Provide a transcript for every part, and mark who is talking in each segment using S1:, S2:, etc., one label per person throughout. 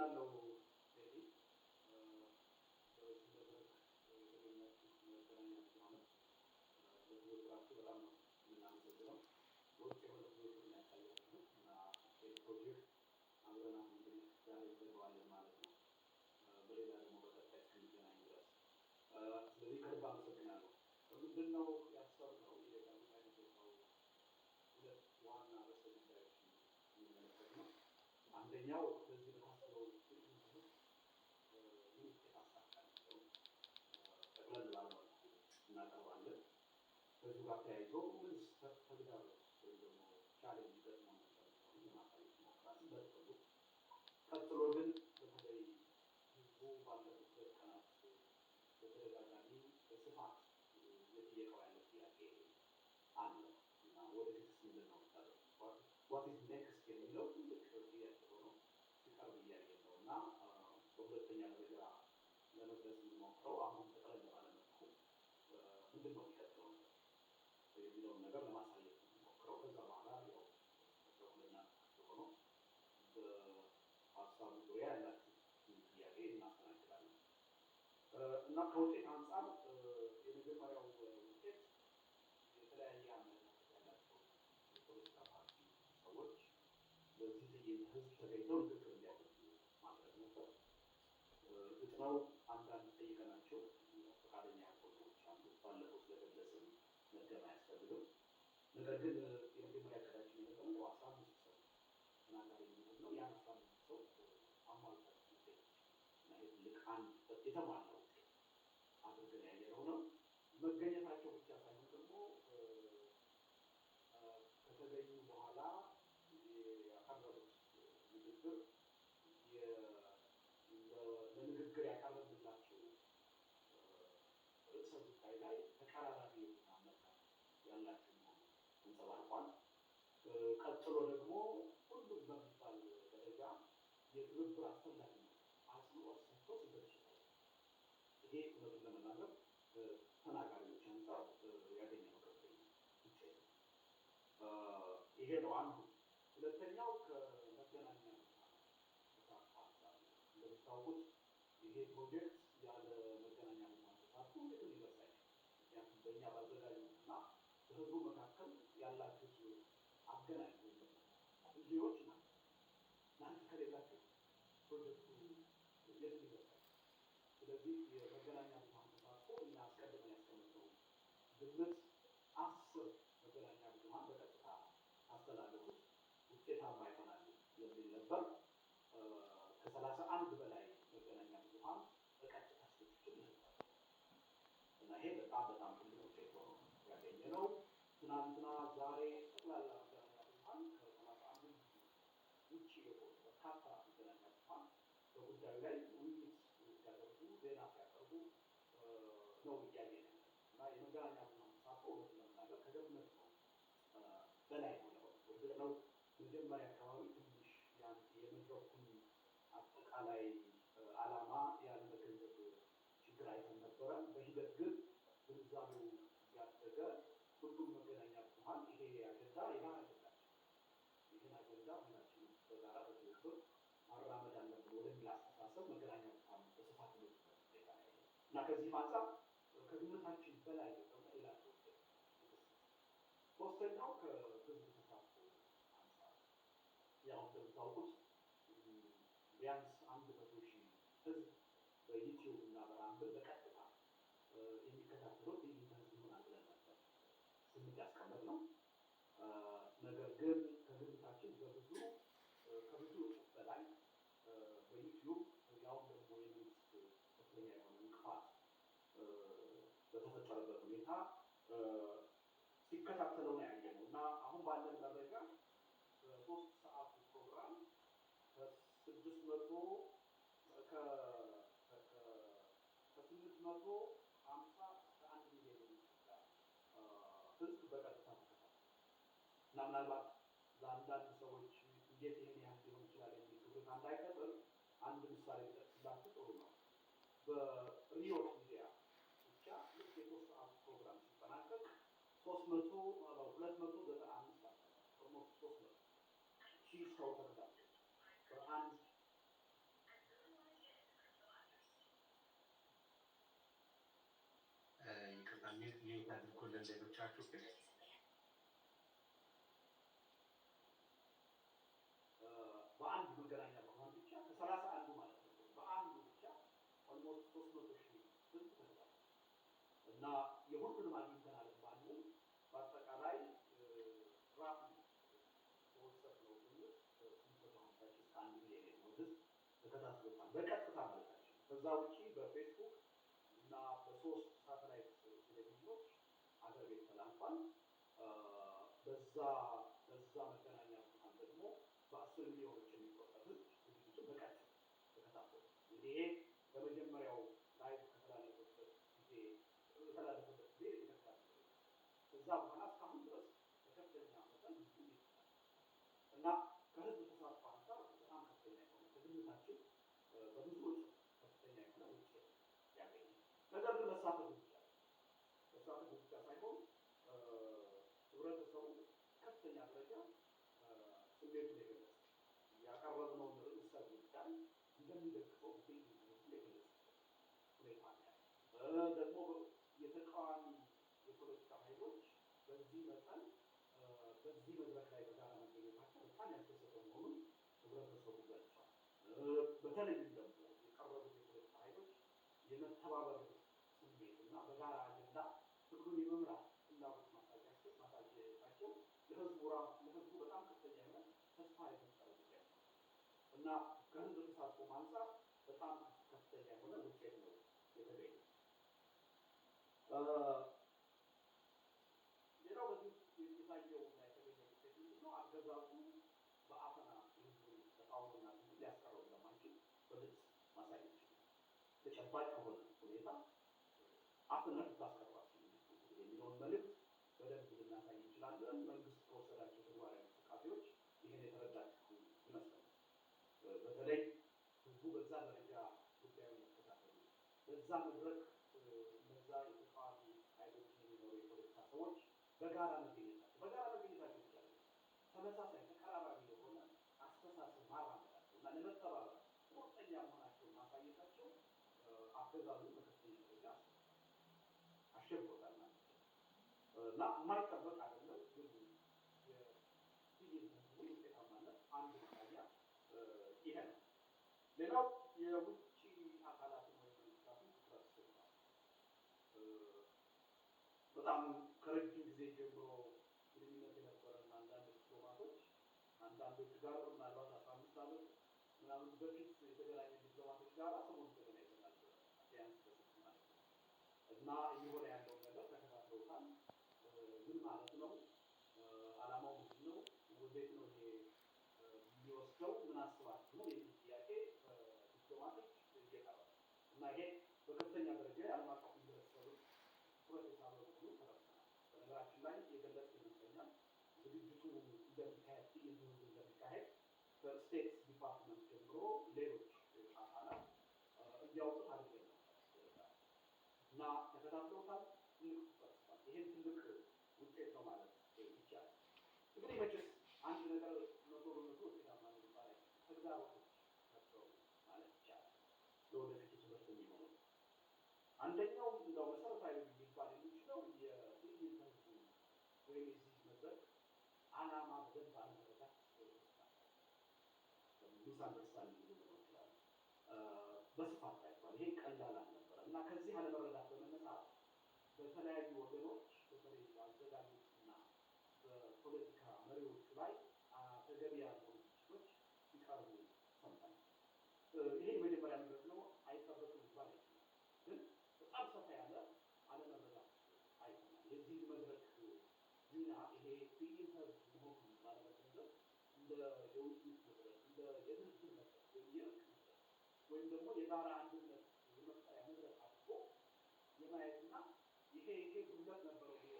S1: አመሰግናለሁ ቴዲ። በዚህ መድረክ የተገኛችሁ መገናኛ ብዙኃን ለትብብራችሁ በጣም ነው የምናመሰግነው። በውጭ የሆነ ትብብር ያሳያችሁ እና ይህ ፕሮጀክት አብረን አሁን እንግዲህ ዛሬ እንዘጋዋለን ማለት ነው። በሌላ ደግሞ በቀጣይ እስክንገናኝ ድረስ ስለዚህ ከልብ አመሰግናለሁ። ምንድን ነው ያሰብነው የጋዜጣ የተሰጠው ሁለት ዋና ርዕሰ ጉዳዮችን የሚመለከት ነው። አንደኛው በዚህ በታሰበው ትምህርት ምን ውጤት አሳካቸው ጠቅለል ባለ መልኩ እናቀርባለን። ከዚሁ ጋር ተያይዞ ምን ተግዳሮት ወይም ደግሞ ቻሌንጅ ገጥሞን ነበር ለማሳየት ሞክራለን በጥቅሉ። ቀጥሎ ግን በተለይ ህዝቡ ባለፉት ሁለት ቀናት በተደጋጋሚ በስፋት እየጠየቀው ያለ ጥያቄ አለ እና ወደፊትስ ምንድን ነው ዋት ኢዝ ኔክስት የሚለው ትልቅ ጥያቄ ሆኖ ሲቀርብ እያየን ነው እና በሁለተኛ ደረጃ ለመግለጽ የምንሞክረው አሁን ጠቅለል ባለ መልኩ ምንድን ነው የሚቀጥለው የሚለውን ነገር ለማሳየት የምንሞክረው። ከዛ በኋላ ያው በሁለትና ሆኖ በሀሳቡ ዙሪያ ያላችሁ ጥያቄ እናስተናግዳለን እና ከውጤት አንጻር የመጀመሪያው ውጤት የተለያየ አመለካከት ያላቸው የፖለቲካ ፓርቲ ሰዎች በዚህ ትዕይንተ ህዝብ ተገኝተው ንግግር እንዲያደርጉ ማድረግ ነበር። እርግጥ ነው አንዳንድ ጠይቀናቸው ፈቃደኛ ያልሆኑ ሰዎች አሉ። ባለፈው ስለገለጽን መድገም አያስፈልግም። ነገር ግን የመጀመሪያ እቅዳችን የነበረው 15 ሰው ተናጋሪ የሚሆን ነው። ያን 15 ሰው አሟልተን መገኘት እና ይህ ትልቅ አንድ የተሟላ ውጤት አድርገን ያየነው ነው። መገኘታቸው ብቻ ሳይሆን ደግሞ ከተገኙ በኋላ ያቀረቡት ንግግር ለንግግር ያቀረብላቸው ርዕሰ ጉዳይ ላይ ተቀራራቢ የሆነ አመለካከት ያላቸው መሆኑ ተንጸባርቋል። ቀጥሎ ደግሞ ሁሉም በሚባል ደረጃ የትብብር አስፈላጊነት አጽንኦት ሰጥቶ ሲገልጹታል። ይሄ እውነቱን ለመናገር ተናጋሪዎች አንጻር ያገኘነው ከፍተኛ ውጤት ነው። ይሄ ነው አንዱ። ሁለተኛው ከመገናኛ ተሳትፎ አንጻር እንደምታውቁት ይሄ ፕሮጀክት ያለ መገናኛ ብዙኃን ተሳትፎ የትም ሊደርስ አይችልም። ምክንያቱም በእኛ ባዘጋጁትና በህዝቡ መካከል ያላችሁት አገናኝ ልጆች ናቸው። እናንተ ከሌላችሁ ፕሮጀክቱ የትም ሊደርስ አይችልም። ስለዚህ የመገናኛ ብዙኃን ተሳትፎ እኛ አስቀድመን ያስቀመጥነው ግምት 10 መገናኛ ብዙኃን በቀጥታ አስተላለፉት ውጤታማ ይሆናል የሚል ነበር። ከ31 በላይ መገናኛ ብዙኃን በቀጥታ ስርጭት ነበር እና ይሄ በጣም ትልቅ ውጤት ሆኖ ያገኘነው። ትናንትና ዛሬ ጠቅላላ መገናኛ ብዙኃን ከ31 ውጭ የሆኑ በርካታ መገናኛ ብዙኃን በጉዳዩ ላይ ውይይት ሲያደርጉ ዜና ሲያቀርቡ ነው እያየን ያለ እና የመገናኛ ብዙኃን ተሳትፎ እውነቱን ለመናገር ከገመት ነው በላይ ነው። እርግጥ ነው መጀመሪያ አካባቢ ትንሽ የመድረኩን አጠቃላይ ዓላማ ያለመገንዘብ ችግር አይተን ነበረ። በሂደት ግን ግንዛቤው እያደገ ሁሉም መገናኛ ብዙኃን ይሄ አጀንዳ የጋራ አጀንዳችን፣ ይህን አጀንዳ ሁላችንም በጋራ በትብብር ማራመድ አለብን ወደሚል አስተሳሰብ መገናኛ ብዙኃን በስፋት የሚወጡበት ሁኔታ ላይ እና ከዚህም አንጻር ከግምታችን በላይ ደግሞ ሌላቸው ውጤት። ሶስተኛው ከህዝብ ተሳትፎ አንጻር ያው እንደምታውቁት ቢያንስ 100,000 ህዝብ በዩቲዩብ እና በራምብል በቀጥታ የሚከታተለው ትዕይንተ ህዝብ ይሆናል ብለን ነበር ስምንት ያስቀመጥነው። ነገር ግን ከግምታችን ከብዙ እጥፍ በላይ በዩቲዩብ ያውም ደግሞ የመንግስት ከፍተኛ የሆነ እንቅፋት በተፈጠረበት ሁኔታ ሲከታተለው ነው ያየነው እና አሁን ባለን መረጃ በ3 ሰዓት ፕሮግራም ከ850 እስከ 1 ሚሊዮን ህዝብ በቀጥታ ተከታተለ እና ምናልባት ለአንዳንድ ሰዎች እንዴት ይህን ያህል ሊሆን ይችላል የሚል ግብት እንዳይፈጥር አንድ ምሳሌ ቢጠቅስላችሁ ጥሩ ነው። በሪዮት ሚዲያ ብቻ ልክ የ3 ሰዓት ፕሮግራም ሲጠናቀቅ 295 ኦልሞስት 300,000 ሰው ተከታተለ በአንድ ናችሁ ግን በአንድ መገናኛ ብዙኃን ብቻ ከሰላሳ አንዱ ማለት ነው በአንዱ ብቻ ኦልሞስት 300,000 ህዝብ ተከታተለ እና የሁሉንም አግኝተናል ባንል በአጠቃላይ ራፍ በወሰድነው ግምት 850,000 እስከ 1 ሚሊዮን ህዝብ ተከታትሎታል በቀጥታ ማለታችን። ከዛ ውጪ በፌስቡክ እና በ3 ሳተላይት ቴሌቪዥኖች ሀገር ቤት ተላልፏል። በዛ መገናኛ ብዙኃን ደግሞ በ10 ሚሊዮኖች የሚቆጠር ህዝብ ዝግጅቱን በቀጥታ ተከታተለ። ይሄ በመጀመሪያው ላይ ከተላለፈበት ጊዜ የተከታተለ ከዛ በኋላ እስካሁን ድረስ በከፍተኛ መጠን ህዝቡ ይከታተላል እና ከህዝብ ተሳትፎ አንጻር በጣም ከፍተኛ የሆነ ከግምታችን በብዙ ከፍተኛ የሆነ ውጤት ያገኛል። ነገር ግን መሳተፉ ብቻ ሳይሆን ህብረተሰቡ ከፍተኛ ደረጃ ስሜቱን የገለጸ ያቀረብነውን ርዕሰ ጉዳይ እንደሚደግፈው የገለጸ ሁኔታ ነው። ደግሞ የተቃዋሚ የፖለቲካ ኃይሎች በዚህ መጠን በዚህ መድረክ ላይ በጋራ መገኘታቸው በጣም ያስደሰተ መሆኑን ህብረተሰቡ ገልጿል። በተለይም ደግሞ የቀረቡት የፖለቲካ ኃይሎች የመተባበር ስሜት እና በጋራ አጀንዳ ትግሉን የመምራት ፍላጎት ማሳየታቸው ለህዝቡ በጣም ከፍተኛ የሆነ ተስፋ የፈጠረ ጉዳይ ነው እና ከህዝብ ተሳትፎ አንጻር በጣም ከፍተኛ የሆነ ውጤት ነው የተገኘው። ሌላው በዚህ የታየው እና የተገኘው ውጤት ምንድነው? አገዛዙ በአፈና የህዝቡን ተቃውሞና ትግል ሊያስቀረው እንደማይችል በግልጽ ማሳየት ይችላል። ተጨባጭ በሆነ ሁኔታ አፍነት ልታስቀሯቸው የሚለውን መልዕክት በደንብ ልናሳይ እንችላለን። መንግስት ከወሰዳቸው ተግባራዊ እንቅስቃሴዎች ይህን የተረዳችሁ ይመስላል። በተለይ ህዝቡ በዛ ደረጃ ጉዳዩን መከታተሉ በዛ መድረክ እነዛ የተቃዋሚ ኃይሎች የሚኖሩ የፖለቲካ ሰዎች በጋራ መገኘታቸው ይችላል። ተመሳሳይ ተቀራራቢ የሆነ አስተሳሰብ ማራመዳቸው እና ለመተባበር ቁርጠኛ መሆናቸውን ማሳየታቸው አገዛዙ በከፍተኛ ደረጃ አሸብሮታል ማለት ነው እና የማይጠበቅ አይደለም። ግን የትዕይንት ህዝቡ ውጤታማነት አንዱ ማሳያ ይሄ ነው። ሌላው የውጭ አካላትን ወይ መንግስታትን ትኩረት ሰጥቷል። በጣም ከረጅም ጊዜ ጀምሮ ግንኙነት የነበረን አንዳንድ ዲፕሎማቶች አንዳንዶች ጋር ምናልባት 15 ዓመት ምናምን በፊት የተገናኙ ዲፕሎማቶች ጋር ሰሞኑን ተገናኝተናል። ቢያንስ በስልክ ማለት ነው እና እየሆነ ያለውን ነገር ተከታትለውታል። ምን ማለት ነው? ዓላማው ምንድን ነው? ወዴት ነው ይሄ የሚወስደው? ምን አስባችሁ ነው የሚል ጥያቄ ዲፕሎማቶች እየቀረበ እና ይሄ በከፍተኛ ደረጃ የዓለም አቀፍ ህብረተሰብን ትኩረት የሳበ መሆኑን ተረድተናል። በነገራችን ላይ የገለጽ ይመስለኛል ዝግጅቱ እንደሚካሄድ እንደሚካሄድ ከስቴት ዲፓርትመንት ጀምሮ ሌሎች አካላት እንዲያውቁት አድርገን እና ተከታትለውታል። ትልቅ ትኩረት ሰጥቷል። ይሄን ትልቅ ውጤት ነው ማለት ይቻላል። እንግዲህ መቼስ አንድ ነገር መቶ በመቶ ውጤታማ ነው ይባላል። ተግዳሮቶች ነበሩ ማለት ይቻላል ለወደፊቱ ትምህርት የሚሆኑ። አንደኛው እንደው መሰረታዊ ሊባል የሚችለው የትዕይንተ ህዝቡ ወይም የዚህ መድረክ ዓላማ በደንብ አለመረዳት ሚስ አንደርስታንዲንግ ሊሆን ይችላል በስፋት ታይቷል። ይሄ ቀላል አልነበረም እና ከዚህ አለመረዳት በመነሳት በተለያዩ ወገኖች በተለይ በአዘጋጆችና በፖለቲካ መሪዎቹ ላይ ተገቢ ያልሆኑ ትችቶች ሲቀርቡ ሰምተናል። ይሄ የመጀመሪያ መድረክ ነው፣ አይጠበቅም ሊባል አይችልም። ግን በጣም ሰፋ ያለ አለመረዳት አይተናል። የዚህ መድረክ ሚና ይሄ ትዕይንተ ህዝብ መሆኑን ባለመገንዘብ እንደ የውይይት መድረክ እንደ የድርድር መድረክ ወይም የእርቅ መድረክ ወይም ደግሞ የጋራ አንድነት የመፍጠሪያ መድረክ አድርጎ የማየትና ይሄ ጉድለት ነበረው ብሎ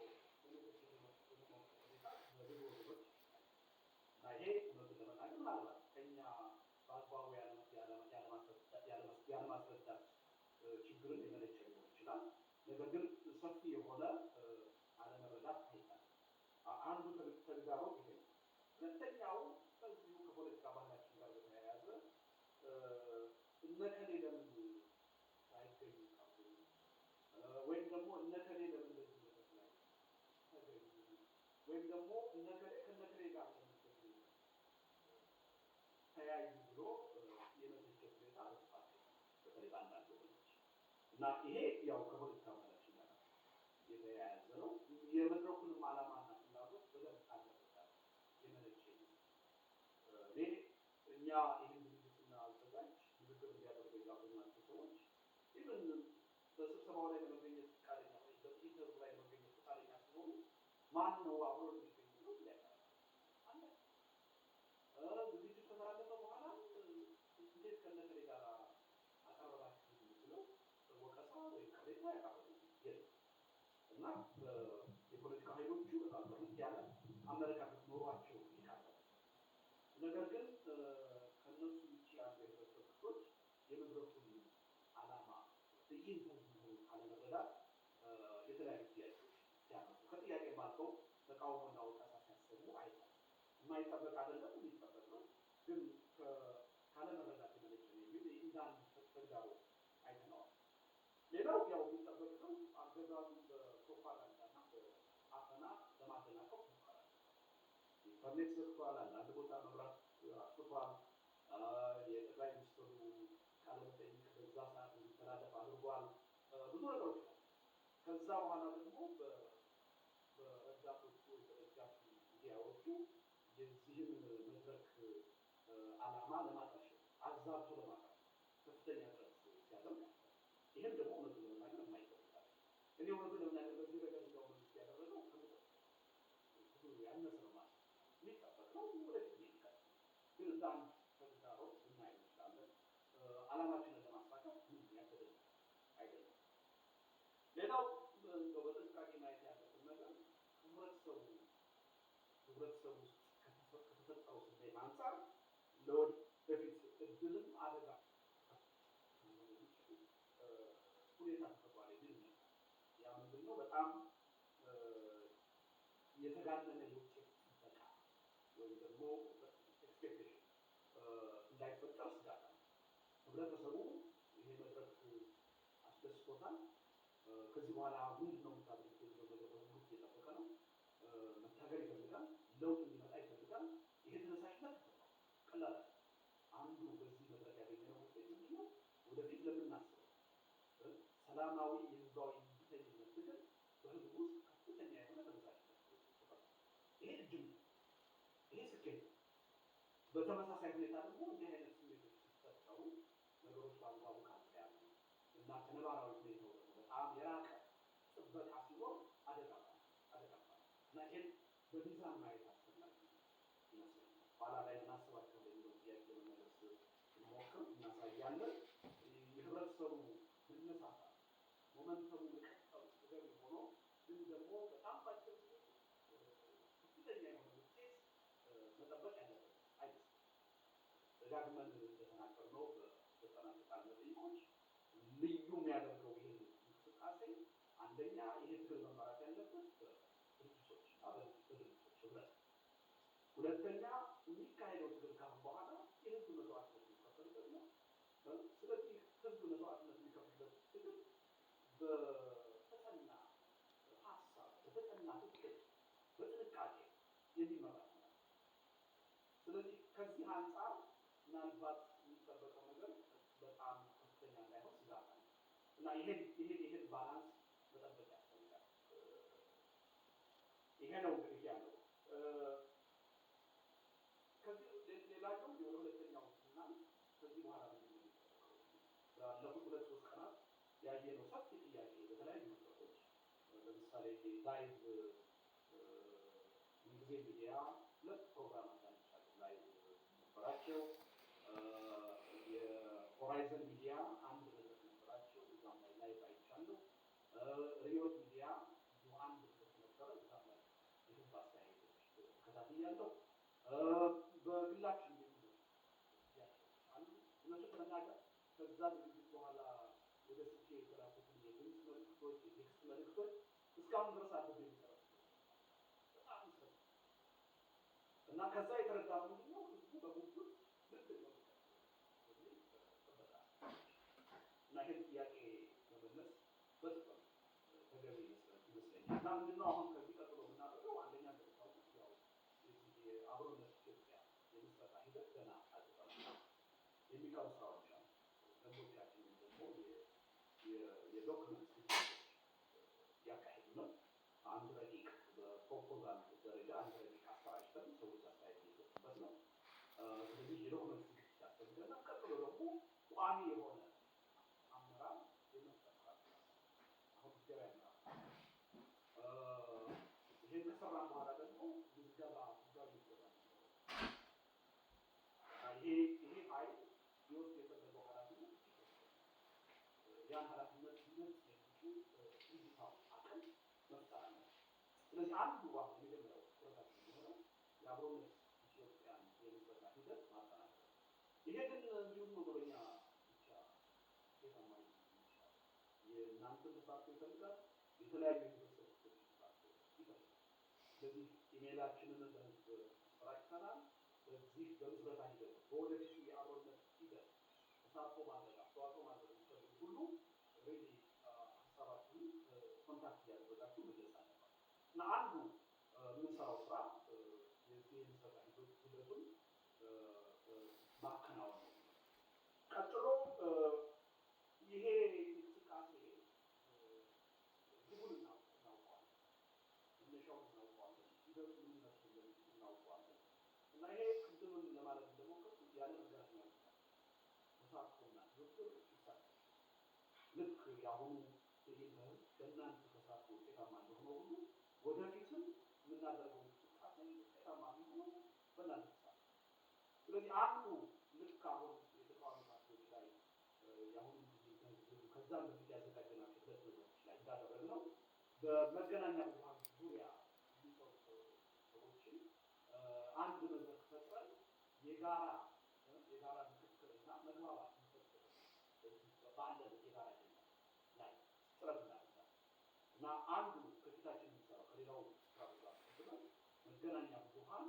S1: በመሞከር ሁኔታ በብዙ ወገኖች እና ይሄ እውነቱን ለመናገር ምናልባት ከኛ በአግባቡ ያለማስረዳት ችግርን የመነጨ ሊሆን ይችላል። ነገር ግን ሰፊ የሆነ አለመረዳት አይታል። አንዱ ተግዳሮት ይሄ ነው። ሁለተኛው በዚሁ ከፖለቲካ ባህላችን ጋር በተያያዘ እነከሌ ለምን ሳይገኙ ቀሩ ወይም ደግሞ እነከሌ ለምን እንደዚህ መድረክ ላይ ወይም ደግሞ ከነገሬ ጋር ተያዩ ብሎ የመተቸት ሁኔታ በስፋት በተለይ በአንዳንድ ወገኖች እና ይሄ ያው ከፖለቲካ መለክሽኛ ጋር የተያያዘ ነው። የመድረኩንም ዓላማና ፍላጎት በደንብ ካልተረዳ የመነጨ እኔ እኛ ይህን ዝግጅት ስናዘጋጅ ንግግር እንዲያደርጉ የጋበዝናቸው ሰዎች ኢቨን በስብሰባው ላይ ለመገኘት ፈቃደኛ ወይ በኢንተርቪው ላይ ለመገኘት ፈቃደኛ ሲሆኑ ማን ነው አብሮ የሚገኙ ነው ይላል። ዝግጅቱ ከተላለፈ በኋላ እንዴት ከነገሬ ጋር አቀረባችሁ ብለው ወቀሳ ወይም ቅሬታ ያቀረቡ እና የፖለቲካ ኃይሎቹ በጣም በፊት ያለ አመለካከት ኖሯቸው ይካለ ነገር ግን ከነሱ ውጭ ያሉ የህብረተሰብ ክፍሎች የመድረኩን ዓላማ በኢንተርቪው ካለመረዳት የተለያዩ ጥያቄዎች ሲያነሱ ከጥያቄም አልፈው ተቃውሞና ወቀሳ ሲያሰሙ አይታል። የማይጠበቅ አይደለም፣ የሚጠበቅ ነው። ግን ካለመረዳት የመነጨ ነው የሚል እንዳንድ ተግዳሮት አይተነዋል። ሌላው ያው የሚጠበቅ ነው። አገዛዙ በፕሮፓጋንዳና በአፈና ለማደናቀፍ ሞክሯል። ኢንተርኔት ዘግቷል፣ አንዳንድ ቦታ መብራት አጥፍቷል፣ የጠቅላይ ሚኒስትሩ ቃለ መጠይቅ በዛ ሰዓት እንዲተላለፍ አድርጓል። ብዙ ነገሮች ነው። ከዛ በኋላ ደግሞ በረዳቶቹ የተደጋፊ ሚዲያዎቹ የዚህን መድረክ ዓላማ ለማጠልሸት አዛብቶ ለማቅረብ ከፍተኛ ጥረት ሲያደርግ ይህም ደግሞ እውነቱን ለመናገር የማይጠበቅ እኔ እውነቱን ለመናገር በዚህ ነገር እንዲያው መንግስት ያደረገው ብዙ ያነሰ ነው ማለት የሚጠበቅ ነው። ወደፊት ይሄዳል። ግን እንደ አንድ ተግዳሮት ልናየው እንችላለን። ዓላማችንን ለማሳካት ምንም ያደረገ አይደለም። ሌላው በጥንቃቄ ማየት ያለብን ነገር ህብረተሰቡ ውስጥ ከተፈጠረው ስሜት አንጻር ለወደፊት እድልም አደጋ ሁኔታ ተፈጥሯል የሚል ነው። ያ ምንድን ነው? በጣም የተጋነነ የውጤት ጥበቃ ወይም ደግሞ ኤክስፔክቴሽን እንዳይፈጠር ስጋት አለ። ህብረተሰቡ ይሄ መድረክ አስደስቶታል። ከዚህ በኋላ ምንድን ነው የምታደርጉት የሚለው ነገር በሙሉ እየጠበቀ ነው። መታገል ይፈልጋል። ለውጥ እንዲመጣ ይፈልጋል። ይሄ ተነሳሽነት ቀላል አንዱ በዚህ መድረክ ያገኘነው ውጤት ምንድን ነው? ወደፊት ለምናስበው ሰላማዊ የህዝባዊ እምቢተኝነት ትግል በህዝቡ ውስጥ ከፍተኛ የሆነ ተነሳሽነት ይሄ እድል ነው። ይሄ ስኬት ነው። በተመሳሳይ ሁኔታ ደግሞ እንዲህ አይነት ስሜቶች ሲፈጠሩ ነገሮች በአግባቡ ካልተያዙ እና ከነባራዊ ሁኔታው ደግሞ በጣም የራቀ ጥበቃ ሲሆን አደጋ እና ይሄን በሚዛን ማየት አስፈላጊ ይመስለኛል። ኋላ ላይ እናስባቸው የሚለው ጥያቄ ለመመለስ ስንሞክር እናሳያለን። የህብረተሰቡ መነሳሳት ሞመንተሙ መቀጠሉ ተገቢ ሆኖ ግን ደግሞ በጣም ባጭር ከፍተኛ የሆነ ውጤት መጠበቅ ያለበት አይመስልም። ደጋግመን እንደተናገርነው በዘጠና ቃለ መጠይቆች ልዩ የሚያደርገው ይሄ እንቅስቃሴ አንደኛ ይሄ ትግል መመራት ያለበት በድርጅቶች እና በድርጅቶች ህብረት፣ ሁለተኛ የሚካሄደው ትግል ካሁን በኋላ የህዝብ መስዋዕትነት የሚከፈልበት ነው። ስለዚህ ህዝብ መስዋዕትነት የሚከፍልበት ትግል በተጠና ሀሳብ፣ በተጠና እቅድ፣ በጥንቃቄ የሚመራ ነው። ስለዚህ ከዚህ አንጻር ምናልባት የሚጠበቀው ነገር በጣም ከፍተኛ እንዳይሆን ስጋት አለ እና ይሄን ባላንስ መጠበቅ ያስፈልጋል። ይሄ ነው እንግዲህ ያለው። ከዚህ ሌላኛው ወደ ሁለተኛው እና ከዚህ በኋላ ባለፉት 2-3 ቀናት ያየነው ሰፊ ጥያቄ በተለያዩ መድረኮች ለምሳሌ ላይቭ ጊዜ ሚዲያ 2 ፕሮግራሞች አሉ። ላይቭ ነበራቸው። የሆራይዘን ሚዲያ አንድ መድረክ ነበራቸው። እዛም ላይ ላይቭ አይቻለሁ። ሪዮት ሚዲያ አንድ መድረክ ነበረ። እዛም ላይ የህዝብ አስተያየቶች ተከታትያለሁ። በግላችን አሉ እነሱ ተናገር ከዛ ዝግጅት በኋላ ወደ ስልኬ የተላኩትን የድምፅ መልዕክቶች፣ የቴክስት መልዕክቶች እስካሁን ድረስ አድርገ የሚሰራ በጣም ይሰራል እና ከዛ የተረዳ ምንድን ነው ህዝቡ በጉጉት ልክ ነው እና ይህን ጥያቄ መመለስ በጥቅም ተገቢ ይመስለኛል። እና ምንድነው አሁን ከዚህ ቀጥሎ የምናደርገው አንደኛ እንደታወቀው የዶክመንት ያካሄዱ ነው። አንድ ረቂቅ በፕሮፖዛል ደረጃ አንድ ረቂቅ አሰራጭተን ሰዎች አስተያየት እየሰጡበት ነው። ስለዚህ የዶክመንት ዝግጅት ያስፈልገናል። ቀጥሎ ደግሞ ቋሚ የሆነ አመራር የመሰራት አሁን ጊዜያዊ አመራር ይህን ከሰራን በኋላ ደግሞ ምዝገባ ህጋዊ ምዝገባ ይሄ ኃይል ሊወስድ የፈለገው ኃላፊነት ያን ኃላፊነት ሊወስድ የሚችል ድርጅታዊ አቅም መፍጠር ነው። ስለዚህ አንዱ አሁን የመጀመሪያው ትኩረታችን የሚሆነው የአብሮነት ኢትዮጵያን የምስረታ ሂደት ማጠናከር። ይሄ ግን እንዲሁም መደበኛ ብቻ ውጤታማ ይችላል። የእናንተ ተሳትፎ ይፈልጋል። የተለያዩ የህብረተሰብ ክፍሎች ተሳትፎ ይፈልጋል። ስለዚህ ኢሜይላችንን ለህዝብ አሰራጭተናል። በዚህ በምስረታ ሂደት በወደፊቱ የአብሮነት ሂደት ተሳትፎ ማድረግ አስተዋጽኦ ማድረግ የሚፈልጉ ሁሉ ሬዲ ሀሳባችሁን ኮንታክት እያደረጋችሁ መግለጽ አለባችሁ እና አንዱ የምንሰራው ስራ የዚህ የምስረታ ሂደቱን ማከናወን ነው። ቀጥሎ ይሄ እንቅስቃሴ ግቡን እናውቀዋለን፣ መነሻውን እናውቀዋለን፣ ሂደቱ ምን ይመስል እናውቀዋለን እና ይሄ ቅድምን ለማለት እንደሞከርኩት ያለ መግራት ነው ተሳትፎና ትብብር ይሳካል። ልክ የአሁኑ ትዕይንተ ህዝብ በእናንተ ተሳትፎ ውጤታማ እንደሆነ ሁሉ ወደፊትም የምናደርገው እንቅስቃሴ ውጤታማ የሚሆነው በእናንተ ተሳትፎ። ስለዚህ አንዱ ልክ አሁን የተቃዋሚ ፓርቲዎች ላይ የአሁኑ ከዛም በፊት ያዘጋጀናቸው ሁለት ነገሮች ላይ እንዳደረግነው በመገናኛ ብዙኃን ዙሪያ የሚሰሩ ሰዎችን አንድ መድረክ ፈጥረን የጋራ ምክክርና መግባባት ባለን የጋራ አጀንዳ ላይ ጥረት እናደርጋለን እና አንዱ ከፊታችን የሚሰራው ከሌላው ስራ ጋር መገናኛ ብዙኃን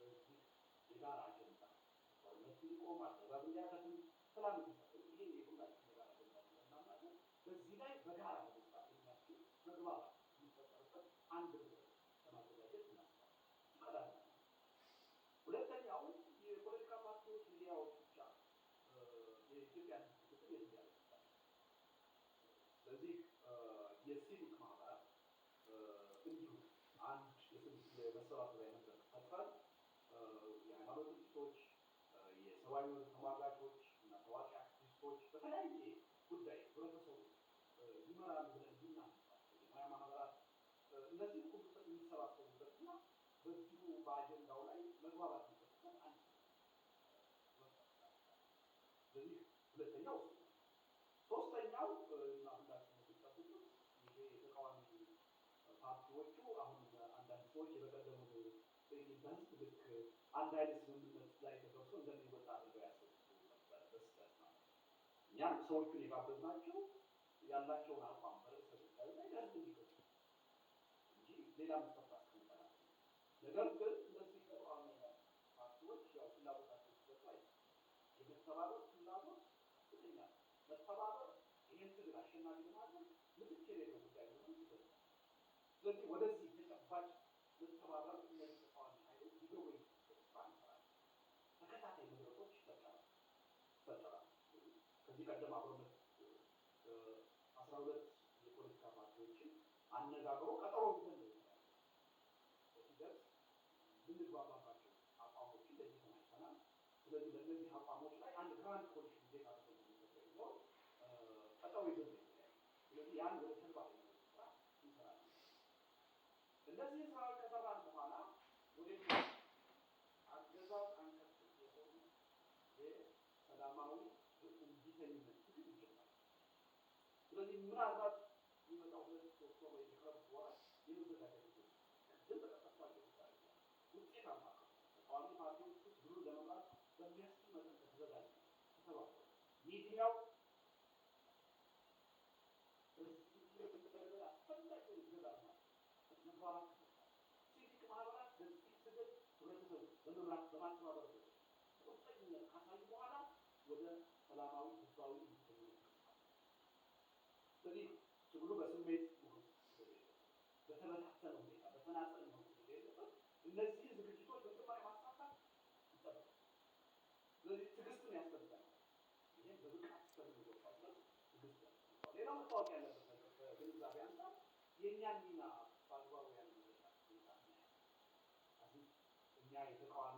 S1: በዚህ የጋራ አጀንዳ ጦርነት እንዲቆም አገዛዝ እንዲያከትም ሰላም እንዲሰፍን ይሄ የሁላችን የጋራ አጀንዳ እናምናለን። በዚህ ላይ በጋራ ለመስራት የሚያስችል መግባባት የሚፈጠርበት አንድ መድረክ ለማዘጋጀት እናስባለን። ሁለተኛው የፖለቲካ ፓርቲዎች ሚዲያዎች ብቻ የኢትዮጵያ ክፍል የትያለ ስለዚህ የሲቪክ ማህበራት እንዲሁ አንድ የመሰባሰቢያ መድረክ ፈጥረን የሃይማኖት ድርጅቶች፣ የሰብአዊ መብት ተሟጋቾች እና ታዋቂ አክቲቪስቶች በተለያየ ጉዳይ ህብረተሰቡ ይመራሉ ብለን የምናምናቸው የሙያ ማህበራት እነዚህ ሁሉ የሚሰባሰቡበትና በዚሁ በአጀንዳው ላይ መግባባት የሚፈጥሩበት አንድ ስለዚህ ሁለተኛው ሶስተኛው እና ሁላችን የሚጠብቁት ይሄ የተቃዋሚ ፓርቲዎቹ አሁን አንዳንድ ሰዎች የበቀደሙት በህዝብ ልክ አንድ አይነት ስምምነት ላይ ተደርሶ እንደሚወጣ አድርገው ያስቡ ነበረ በስህተት ማለት ነው። እኛም ሰዎቹን የጋበዝናቸው ያላቸውን አቋም በርዕሰ ጉዳዩ ላይ ለህዝብ እንዲገልጹ እንጂ ሌላ መስፈርት አስቀምጠናል። ነገር ግን እነዚህ ተቃዋሚ ፓርቲዎች ያው ፍላጎታቸው ሲገጡ የመተባበር ፍላጎት ከፍተኛ መተባበር ይህን ትግል አሸናፊ ለማድረግ ምትክ የሌለው ጉዳይ ሊሆን ይችላል። ስለዚህ ወደዚህ ተጨባጭ መተባበር እነዚህ ተቃዋሚ ኃይሎች ሊገቡ የሚችሉበት ስራ እንሰራለን። ተከታታይ መድረኮች ይፈጠራል። ከዚህ ቀደም አብሮነት 12 የፖለቲካ ፓርቲዎችን አነጋግሮ ቀጠሮ ይዘን በሂደት ልንግባባባቸው አቋሞችን ለይተን አይተናል። ስለዚህ በእነዚህ አቋሞች ላይ አንድ ግራንድ ኮሊሽን እንዴት አድርገው የሚኖር ቀጠሮ ይዘን ነው። ስለዚህ ያን ወደ ተግባር ስራ እንሰራለን። እነዚህ ስራዎች ከሰራን በኋላ ወደ አገዛዝ አንቀጥል የሆኑ የሰላማዊ እንቢተኝነት ትግል ይጀምራል። ስለዚህ ምናልባት የሚመጣው 2-3 ወር ወይ የክረምት ወራት የመዘጋጀት ጊዜ ቅድም በጠቀስኳቸው ምሳሌ ውጤታማ ተቃዋሚ ፓርቲዎች ውስጥ ብሉን ለመምራት በሚያስችል መጠን ከተዘጋጀ ተተባበሩ ሚዲያው አስፈላጊ ይገዛል መግባባት ሲቪክ ማህበራት በዚህ ትግል ህብረተሰቡ በመምራት በማስተባበር ቁርጠኝነት ካሳዩ በኋላ ወደ ሰላማዊ ህዝባዊ እንዲተኝነት ስለዚህ ትግሉ በስሜት በተበታተነ ሁኔታ በተናጠል ነው የሌለበት። እነዚህ ዝግጅቶች በተግባር ማሳካት ይጠበቃል። ስለዚህ ትዕግስትን ያስፈልጋል። ይሄን በብቃት ስለምንወጣው ትዕግስት ያስፈልጋል። ሌላው መታወቅ ያለበት የእኛን ሚና በአግባቡ ያለመረዳት ሁኔታ እናያለን። እኛ የተቃዋሚ